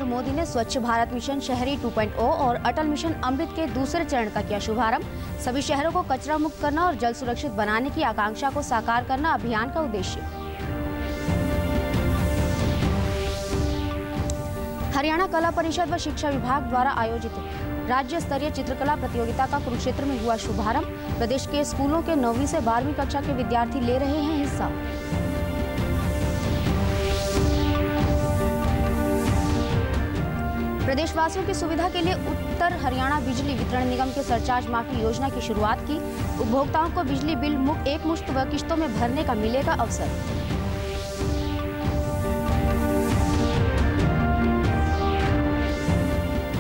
नरेंद्र मोदी ने स्वच्छ भारत मिशन शहरी 2.0 और अटल मिशन अमृत के दूसरे चरण का किया शुभारंभ। सभी शहरों को कचरा मुक्त करना और जल सुरक्षित बनाने की आकांक्षा को साकार करना अभियान का उद्देश्य। हरियाणा कला परिषद व शिक्षा विभाग द्वारा आयोजित राज्य स्तरीय चित्रकला प्रतियोगिता का कुरुक्षेत्र में हुआ शुभारंभ। प्रदेश के स्कूलों के 9वीं से 12वीं कक्षा के विद्यार्थी ले रहे हैं हिस्सा। प्रदेशवासियों की सुविधा के लिए उत्तर हरियाणा बिजली वितरण निगम के सरचार्ज माफी योजना की शुरुआत की। उपभोक्ताओं को बिजली बिल एक मुश्त व किस्तों में भरने का मिलेगा अवसर।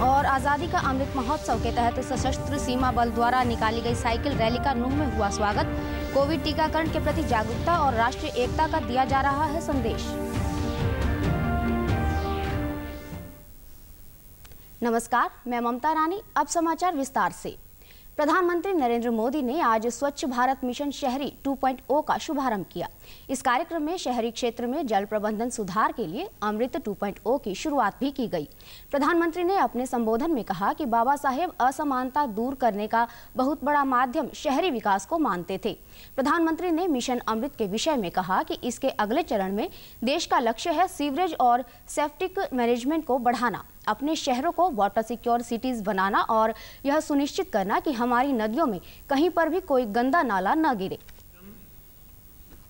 और आजादी का अमृत महोत्सव के तहत सशस्त्र सीमा बल द्वारा निकाली गई साइकिल रैली का नूंह में हुआ स्वागत। कोविड टीकाकरण के प्रति जागरूकता और राष्ट्रीय एकता का दिया जा रहा है संदेश। नमस्कार, मैं ममता रानी। अब समाचार विस्तार से। प्रधानमंत्री नरेंद्र मोदी ने आज स्वच्छ भारत मिशन शहरी 2.0 का शुभारंभ किया। इस कार्यक्रम में शहरी क्षेत्र में जल प्रबंधन सुधार के लिए अमृत 2.0 की शुरुआत भी की गई। प्रधानमंत्री ने अपने संबोधन में कहा कि बाबा साहेब असमानता दूर करने का बहुत बड़ा माध्यम शहरी विकास को मानते थे। प्रधानमंत्री ने मिशन अमृत के विषय में कहा कि इसके अगले चरण में देश का लक्ष्य है सीवरेज और सेप्टिक मैनेजमेंट को बढ़ाना, अपने शहरों को वाटर सिक्योर सिटीज बनाना और यह सुनिश्चित करना कि हमारी नदियों में कहीं पर भी कोई गंदा नाला न गिरे।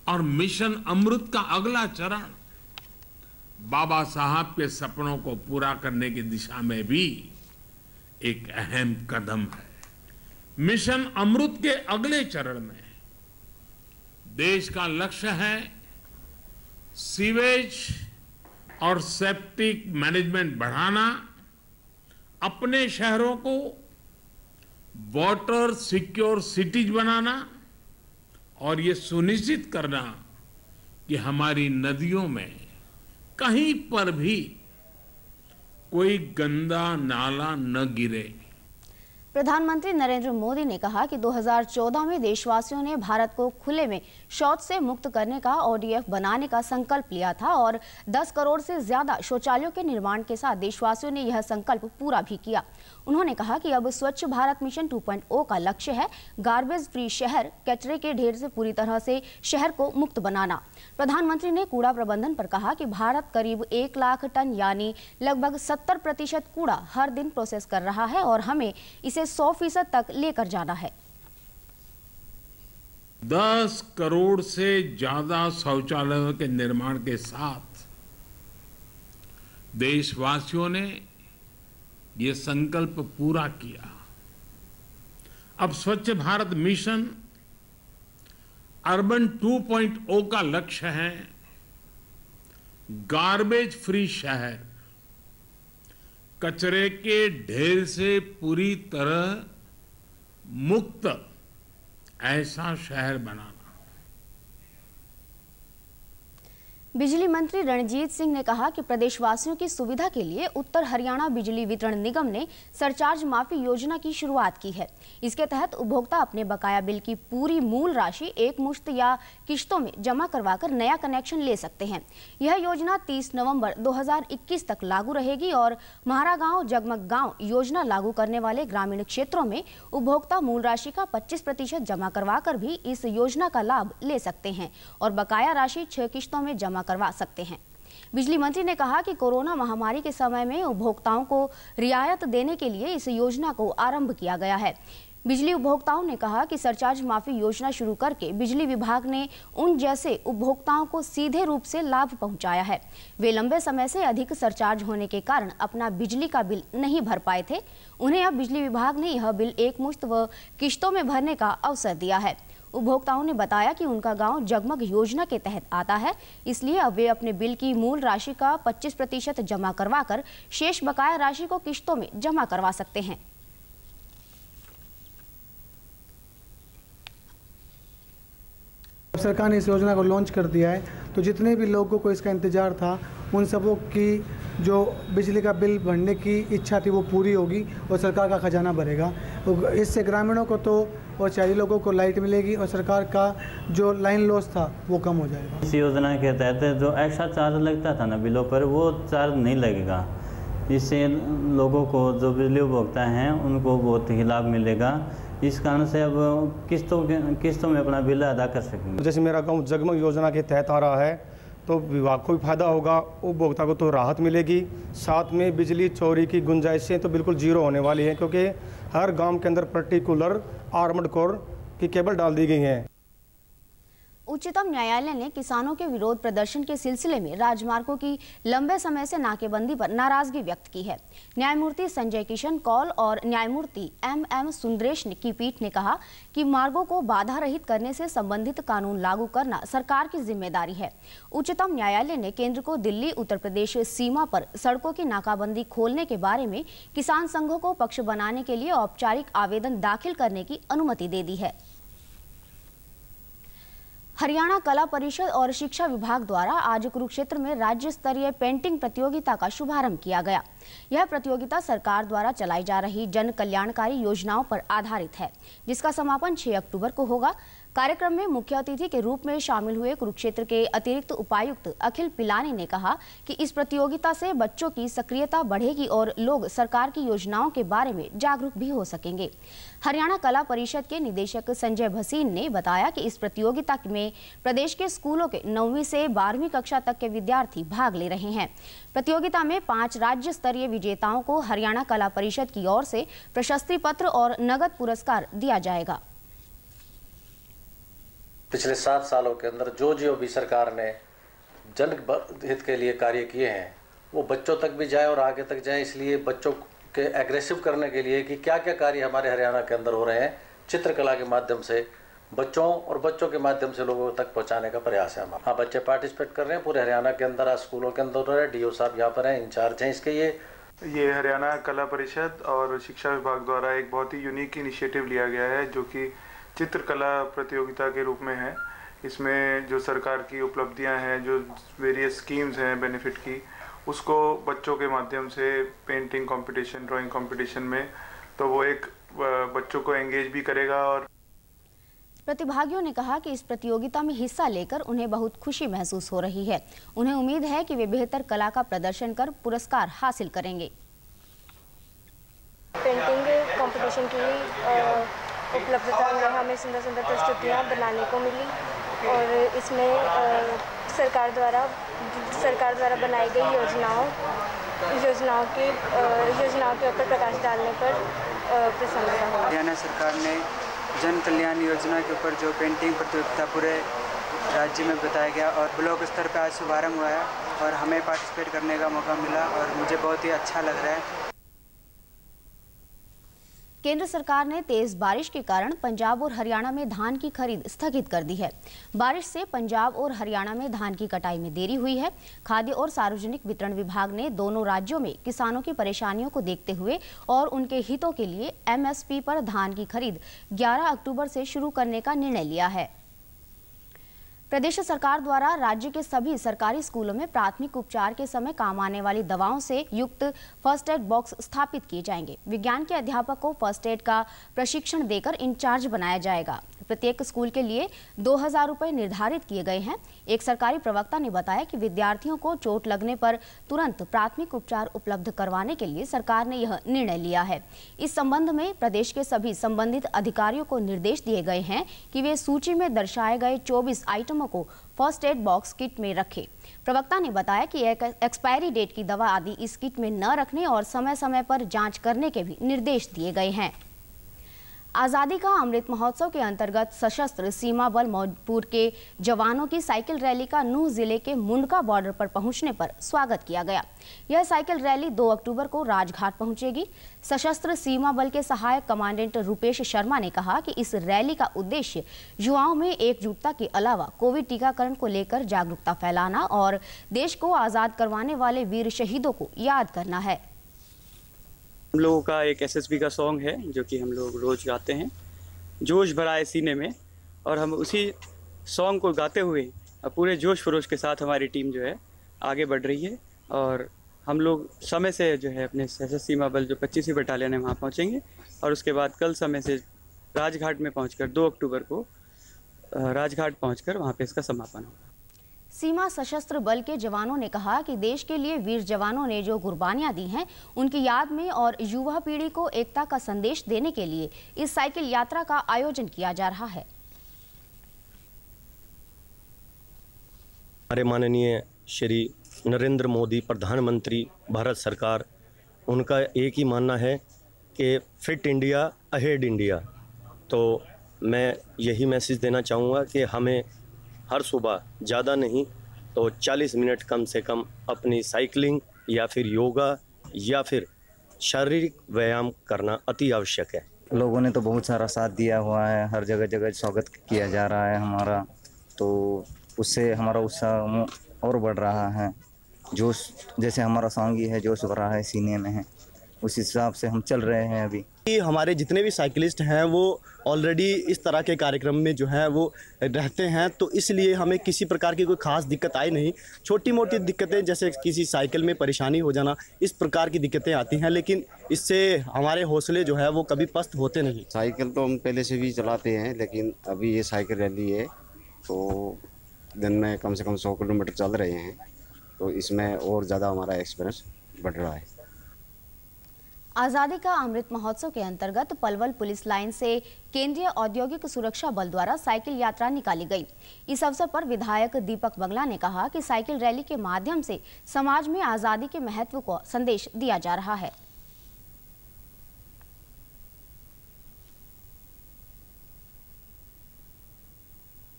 और मिशन अमृत का अगला चरण बाबा साहब के सपनों को पूरा करने की दिशा में भी एक अहम कदम है। मिशन अमृत के अगले चरण में देश का लक्ष्य है सीवेज और सेप्टिक मैनेजमेंट बढ़ाना, अपने शहरों को वाटर सिक्योर सिटीज बनाना और ये सुनिश्चित करना कि हमारी नदियों में कहीं पर भी कोई गंदा नाला न गिरे। प्रधानमंत्री नरेंद्र मोदी ने कहा कि 2014 में देशवासियों ने भारत को खुले में शौच से मुक्त करने का ODF बनाने का संकल्प लिया था और 10 करोड़ से ज्यादा शौचालयों के निर्माण के साथ देशवासियों ने यह संकल्प पूरा भी किया। उन्होंने कहा कि अब स्वच्छ भारत मिशन 2.0 का लक्ष्य है गार्बेज फ्री शहर, कचरे के ढेर से पूरी तरह से शहर को मुक्त बनाना। प्रधानमंत्री ने कूड़ा प्रबंधन पर कहा कि भारत करीब 1 लाख टन यानी लगभग 70% कूड़ा हर दिन प्रोसेस कर रहा है और हमें इसे 100% तक लेकर जाना है। 10 करोड़ से ज्यादा शौचालयों के निर्माण के साथ देशवासियों ने ये संकल्प पूरा किया। अब स्वच्छ भारत मिशन अर्बन 2.0 का लक्ष्य है गार्बेज फ्री शहर, कचरे के ढेर से पूरी तरह मुक्त ऐसा शहर बनाना। बिजली मंत्री रणजीत सिंह ने कहा कि प्रदेशवासियों की सुविधा के लिए उत्तर हरियाणा बिजली वितरण निगम ने सरचार्ज माफी योजना की शुरुआत की है। इसके तहत उपभोक्ता अपने बकाया बिल की पूरी मूल राशि एक मुश्त या किश्तों में जमा करवाकर नया कनेक्शन ले सकते हैं। यह योजना 30 नवंबर 2021 तक लागू रहेगी और म्हारा गांव जगमग गांव योजना लागू करने वाले ग्रामीण क्षेत्रों में उपभोक्ता मूल राशि का 25% जमा करवाकर भी इस योजना का लाभ ले सकते हैं और बकाया राशि 6 किश्तों में जमा करवा सकते हैं। बिजली मंत्री ने कहा कि कोरोना महामारी के समय में उपभोक्ताओं को रियायत देने के लिए इस योजना को आरंभ किया गया है। बिजली उपभोक्ताओं ने कहा कि सरचार्ज माफी योजना शुरू करके बिजली विभाग ने उन जैसे उपभोक्ताओं को सीधे रूप से लाभ पहुंचाया है। वे लंबे समय से अधिक सरचार्ज होने के कारण अपना बिजली का बिल नहीं भर पाए थे। उन्हें अब बिजली विभाग ने यह बिल एक मुश्त व किश्तों में भरने का अवसर दिया है। उपभोक्ताओं ने बताया कि उनका गांव जगमग योजना के तहत आता है, इसलिए अब वे अपने बिल की मूल राशि का 25% जमा करवाकर शेष बकाया राशि को किश्तों में जमा करवा सकते हैं। सरकार ने इस योजना को लॉन्च कर दिया है, तो जितने भी लोगों को इसका इंतजार था उन सबों की जो बिजली का बिल भरने की इच्छा थी वो पूरी होगी और सरकार का खजाना भरेगा। इससे ग्रामीणों को तो और शहरी लोगों को लाइट मिलेगी और सरकार का जो लाइन लॉस था वो कम हो जाएगा। इस योजना के तहत जो एक्स्ट्रा चार्ज लगता था ना बिलों पर, वो चार्ज नहीं लगेगा। इससे लोगों को जो बिजली उपभोक्ता हैं उनको बहुत ही लाभ मिलेगा। इस कारण से अब किस्तों में अपना बिल अदा कर सकेंगे। जैसे मेरा गांव जगमग योजना के तहत आ रहा है तो विभाग को भी फायदा होगा, उपभोक्ता को तो राहत मिलेगी, साथ में बिजली चोरी की गुंजाइशें तो बिल्कुल जीरो होने वाली हैं, क्योंकि हर गांव के अंदर पर्टिकुलर आर्मड कोर की केबल डाल दी गई हैं। उच्चतम न्यायालय ने किसानों के विरोध प्रदर्शन के सिलसिले में राजमार्गों की लंबे समय से नाकेबंदी पर नाराजगी व्यक्त की है। न्यायमूर्ति संजय किशन कौल और न्यायमूर्ति एम सुंदरेश की पीठ ने कहा कि मार्गों को बाधा रहित करने से संबंधित कानून लागू करना सरकार की जिम्मेदारी है। उच्चतम न्यायालय ने केंद्र को दिल्ली उत्तर प्रदेश सीमा पर सड़कों की नाकाबंदी खोलने के बारे में किसान संघों को पक्ष बनाने के लिए औपचारिक आवेदन दाखिल करने की अनुमति दे दी है। हरियाणा कला परिषद और शिक्षा विभाग द्वारा आज कुरुक्षेत्र में राज्य स्तरीय पेंटिंग प्रतियोगिता का शुभारंभ किया गया। यह प्रतियोगिता सरकार द्वारा चलाई जा रही जन कल्याणकारी योजनाओं पर आधारित है, जिसका समापन 6 अक्टूबर को होगा। कार्यक्रम में मुख्य अतिथि के रूप में शामिल हुए कुरुक्षेत्र के अतिरिक्त उपायुक्त अखिल पिलानी ने कहा कि इस प्रतियोगिता से बच्चों की सक्रियता बढ़ेगी और लोग सरकार की योजनाओं के बारे में जागरूक भी हो सकेंगे। हरियाणा कला परिषद के निदेशक संजय भसीन ने बताया कि इस प्रतियोगिता में प्रदेश के स्कूलों के 9वीं से 12वीं कक्षा तक के विद्यार्थी भाग ले रहे हैं। प्रतियोगिता में 5 राज्य स्तरीय विजेताओं को हरियाणा कला परिषद की ओर से प्रशस्ति पत्र और नगद पुरस्कार दिया जाएगा। पिछले 7 सालों के अंदर जो भी सरकार ने जनहित के लिए कार्य किए हैं वो बच्चों तक भी जाए और आगे तक जाए, इसलिए बच्चों के एग्रेसिव करने के लिए कि क्या क्या कार्य हमारे हरियाणा के अंदर हो रहे हैं, चित्रकला के माध्यम से बच्चों के माध्यम से लोगों तक पहुंचाने का प्रयास है हमारा। हाँ, बच्चे पार्टिसिपेट कर रहे हैं पूरे हरियाणा के अंदर, आज स्कूलों के अंदर हो रहा है। डीओ साहब यहाँ पर हैं, इंचार्ज हैं इसके। ये हरियाणा कला परिषद और शिक्षा विभाग द्वारा एक बहुत ही यूनिक इनिशिएटिव लिया गया है, जो कि चित्रकला प्रतियोगिता के रूप में है। इसमें जो सरकार की उपलब्धियां हैं, जो वेरियस स्कीम्स हैं बेनिफिट की, उसको बच्चों के माध्यम से पेंटिंग कंपटीशन, ड्राइंग कंपटीशन में, तो वो एक बच्चों को एंगेज भी करेगा। और प्रतिभागियों ने कहा कि इस प्रतियोगिता में हिस्सा लेकर उन्हें बहुत खुशी महसूस हो रही है। उन्हें उम्मीद है कि वे बेहतर कला का प्रदर्शन कर पुरस्कार हासिल करेंगे। पेंटिंग कंपटीशन की उपलब्धता में हमें सुंदर सुंदर प्रस्तुतियाँ बनाने को मिली और इसमें सरकार द्वारा बनाई गई योजनाओं के ऊपर प्रकाश डालने पर प्रसन्नता हुई। हरियाणा सरकार ने जन कल्याण योजना के ऊपर जो पेंटिंग प्रतियोगिता पूरे राज्य में बताया गया और ब्लॉक स्तर पर आज शुभारंभ हुआ है और हमें पार्टिसिपेट करने का मौका मिला और मुझे बहुत ही अच्छा लग रहा है। केंद्र सरकार ने तेज बारिश के कारण पंजाब और हरियाणा में धान की खरीद स्थगित कर दी है। बारिश से पंजाब और हरियाणा में धान की कटाई में देरी हुई है। खाद्य और सार्वजनिक वितरण विभाग ने दोनों राज्यों में किसानों की परेशानियों को देखते हुए और उनके हितों के लिए एमएसपी पर धान की खरीद 11 अक्टूबर से शुरू करने का निर्णय लिया है। प्रदेश सरकार द्वारा राज्य के सभी सरकारी स्कूलों में प्राथमिक उपचार के समय काम आने वाली दवाओं से युक्त फर्स्ट एड बॉक्स स्थापित किए जाएंगे। विज्ञान के अध्यापक को फर्स्ट एड का प्रशिक्षण देकर इंचार्ज बनाया जाएगा। प्रत्येक स्कूल के लिए 2000 रुपए निर्धारित किए गए हैं। एक सरकारी प्रवक्ता ने बताया कि विद्यार्थियों को चोट लगने पर तुरंत प्राथमिक उपचार उपलब्ध करवाने के लिए सरकार ने यह निर्णय लिया है। इस संबंध में प्रदेश के सभी संबंधित अधिकारियों को निर्देश दिए गए हैं कि वे सूची में दर्शाए गए 24 आइटमों को फर्स्ट एड बॉक्स किट में रखें। प्रवक्ता ने बताया कि एक्सपायरी डेट की दवा आदि इस किट में न रखने और समय समय पर जांच करने के भी निर्देश दिए गए हैं। आज़ादी का अमृत महोत्सव के अंतर्गत सशस्त्र सीमा बल मौजपुर के जवानों की साइकिल रैली का नूह जिले के मुंडका बॉर्डर पर पहुंचने पर स्वागत किया गया। यह साइकिल रैली 2 अक्टूबर को राजघाट पहुंचेगी। सशस्त्र सीमा बल के सहायक कमांडेंट रुपेश शर्मा ने कहा कि इस रैली का उद्देश्य युवाओं में एकजुटता के अलावा कोविड टीकाकरण को लेकर जागरूकता फैलाना और देश को आज़ाद करवाने वाले वीर शहीदों को याद करना है। हम लोगों का एक एसएसबी का सॉन्ग है जो कि हम लोग रोज गाते हैं, जोश भरा है सीने में, और हम उसी सॉन्ग को गाते हुए पूरे जोश खरोश के साथ हमारी टीम जो है आगे बढ़ रही है। और हम लोग समय से जो है अपने सशस्त्र सीमा बल जो 25वीं बटालियन है वहाँ पहुँचेंगे और उसके बाद कल समय से राजघाट में पहुँचकर 2 अक्टूबर को राजघाट पहुँचकर वहाँ पे इसका समापन होगा। सीमा सशस्त्र बल के जवानों ने कहा कि देश के लिए वीर जवानों ने जो कुर्बानियां दी हैं, उनकी याद में और युवा पीढ़ी को एकता का संदेश देने के लिए इस साइकिल यात्रा का आयोजन किया जा रहा है। हमारे माननीय श्री नरेंद्र मोदी प्रधानमंत्री भारत सरकार, उनका एक ही मानना है कि फिट इंडिया अहेड इंडिया। तो मैं यही मैसेज देना चाहूँगा कि हमें हर सुबह ज़्यादा नहीं तो 40 मिनट कम से कम अपनी साइकिलिंग या फिर योगा या फिर शारीरिक व्यायाम करना अति आवश्यक है। लोगों ने तो बहुत सारा साथ दिया हुआ है, हर जगह जगह स्वागत किया जा रहा है हमारा, तो उससे हमारा उत्साह और बढ़ रहा है। जोश जैसे हमारा सॉन्ग ही है, जोश भरा है सीने में है, उस हिसाब से हम चल रहे हैं। अभी हमारे जितने भी साइकिलिस्ट हैं वो ऑलरेडी इस तरह के कार्यक्रम में जो है वो रहते हैं, तो इसलिए हमें किसी प्रकार की कोई ख़ास दिक्कत आई नहीं। छोटी मोटी दिक्कतें जैसे किसी साइकिल में परेशानी हो जाना, इस प्रकार की दिक्कतें आती हैं, लेकिन इससे हमारे हौसले जो है वो कभी पस्त होते नहीं। साइकिल तो हम पहले से भी चलाते हैं, लेकिन अभी ये साइकिल रैली है तो दिन में कम से कम 100 किलोमीटर चल रहे हैं, तो इसमें और ज़्यादा हमारा एक्सपीरियंस बढ़ रहा है। आज़ादी का अमृत महोत्सव के अंतर्गत पलवल पुलिस लाइन से केंद्रीय औद्योगिक सुरक्षा बल द्वारा साइकिल यात्रा निकाली गई। इस अवसर पर विधायक दीपक बंगला ने कहा कि साइकिल रैली के माध्यम से समाज में आज़ादी के महत्व को संदेश दिया जा रहा है।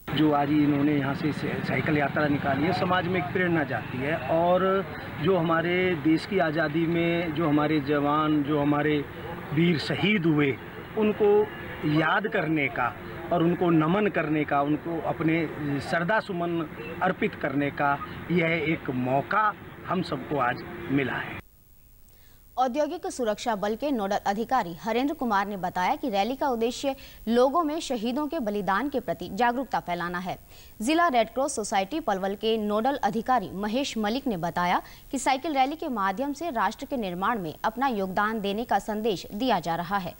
जो आज इन्होंने यहाँ से साइकिल यात्रा निकाली है, समाज में एक प्रेरणा जाती है और जो हमारे देश की आज़ादी में जो हमारे जवान, जो हमारे वीर शहीद हुए, उनको याद करने का और उनको नमन करने का, उनको अपने श्रद्धा सुमन अर्पित करने का यह एक मौका हम सबको आज मिला है। औद्योगिक सुरक्षा बल के नोडल अधिकारी हरेंद्र कुमार ने बताया कि रैली का उद्देश्य लोगों में शहीदों के बलिदान के प्रति जागरूकता फैलाना है। जिला रेड क्रॉस सोसाइटी पलवल के नोडल अधिकारी महेश मलिक ने बताया कि साइकिल रैली के माध्यम से राष्ट्र के निर्माण में अपना योगदान देने का संदेश दिया जा रहा है।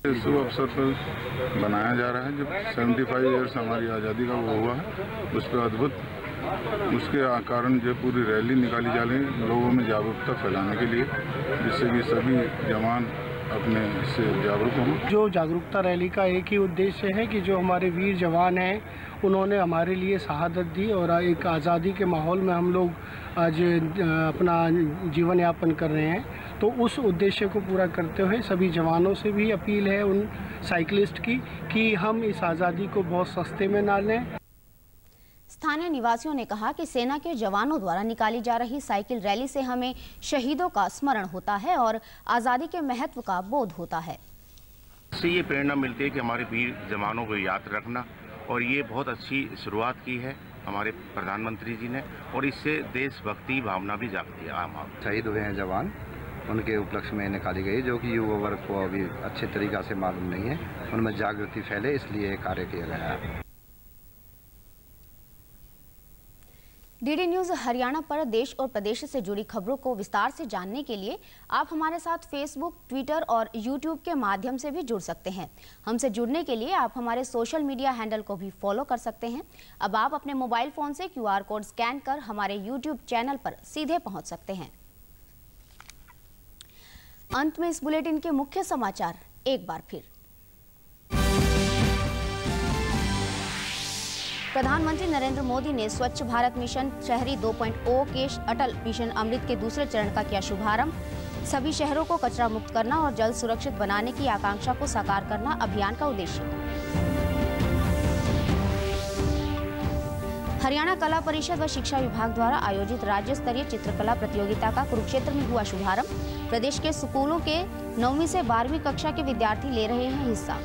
शुभ अवसर पर बनाया जा रहा है, जब 75 ईयर्स हमारी आज़ादी का वो हुआ है, उस पर अद्भुत उसके कारण जो पूरी रैली निकाली जा रही है लोगों में जागरूकता फैलाने के लिए, जिससे कि सभी जवान अपने इससे जागरूक हों। जो जागरूकता रैली का एक ही उद्देश्य है कि जो हमारे वीर जवान हैं, उन्होंने हमारे लिए शहादत दी और एक आज़ादी के माहौल में हम लोग आज अपना जीवन यापन कर रहे हैं, तो उस उद्देश्य को पूरा करते हुए सभी जवानों से भी अपील है उन साइकिलिस्ट की कि हम इस आज़ादी को बहुत सस्ते में ना लें। स्थानीय निवासियों ने कहा कि सेना के जवानों द्वारा निकाली जा रही साइकिल रैली से हमें शहीदों का स्मरण होता है और आज़ादी के महत्व का बोध होता है। इससे ये प्रेरणा मिलती है कि हमारे वीर जवानों को याद रखना, और ये बहुत अच्छी शुरुआत की है हमारे प्रधानमंत्री जी ने, और इससे देशभक्ति भावना भी जागती है आम आदमी। शहीद हुए हैं जवान, उनके उपलक्ष्य में निकाली गई, जो कि युवा वर्ग को अभी अच्छे तरीक़ा से मालूम नहीं है, उनमें जागृति फैले इसलिए कार्य किया गया है। डीडी न्यूज़ हरियाणा पर देश और प्रदेश से जुड़ी खबरों को विस्तार से जानने के लिए आप हमारे साथ फेसबुक, ट्विटर और यूट्यूब के माध्यम से भी जुड़ सकते हैं। हमसे जुड़ने के लिए आप हमारे सोशल मीडिया हैंडल को भी फॉलो कर सकते हैं। अब आप अपने मोबाइल फ़ोन से QR कोड स्कैन कर हमारे यूट्यूब चैनल पर सीधे पहुंच सकते हैं। अंत में इस बुलेटिन के मुख्य समाचार एक बार फिर। प्रधानमंत्री नरेंद्र मोदी ने स्वच्छ भारत मिशन शहरी 2.0 के अटल मिशन अमृत के दूसरे चरण का किया शुभारंभ। सभी शहरों को कचरा मुक्त करना और जल सुरक्षित बनाने की आकांक्षा को साकार करना अभियान का उद्देश्य। हरियाणा कला परिषद व शिक्षा विभाग द्वारा आयोजित राज्य स्तरीय चित्रकला प्रतियोगिता का कुरुक्षेत्र में हुआ शुभारंभ। प्रदेश के स्कूलों के 9वीं से 12वीं कक्षा के विद्यार्थी ले रहे हैं हिस्सा।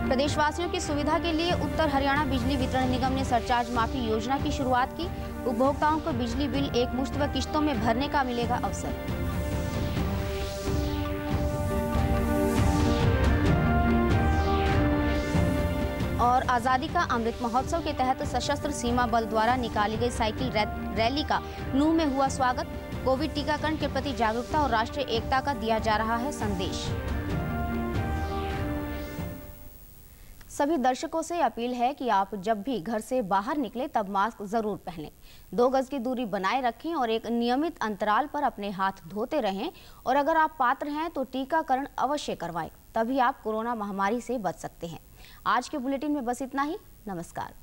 प्रदेशवासियों की सुविधा के लिए उत्तर हरियाणा बिजली वितरण निगम ने सरचार्ज माफी योजना की शुरुआत की। उपभोक्ताओं को बिजली बिल एकमुश्त व किश्तों में भरने का मिलेगा अवसर। और आज़ादी का अमृत महोत्सव के तहत सशस्त्र सीमा बल द्वारा निकाली गई साइकिल रैली का नूंह में हुआ स्वागत। कोविड टीकाकरण के प्रति जागरूकता और राष्ट्रीय एकता का दिया जा रहा है संदेश। सभी दर्शकों से अपील है कि आप जब भी घर से बाहर निकलें तब मास्क जरूर पहनें, 2 गज की दूरी बनाए रखें और एक नियमित अंतराल पर अपने हाथ धोते रहें। और अगर आप पात्र हैं तो टीकाकरण अवश्य करवाएं, तभी आप कोरोना महामारी से बच सकते हैं। आज के बुलेटिन में बस इतना ही। नमस्कार।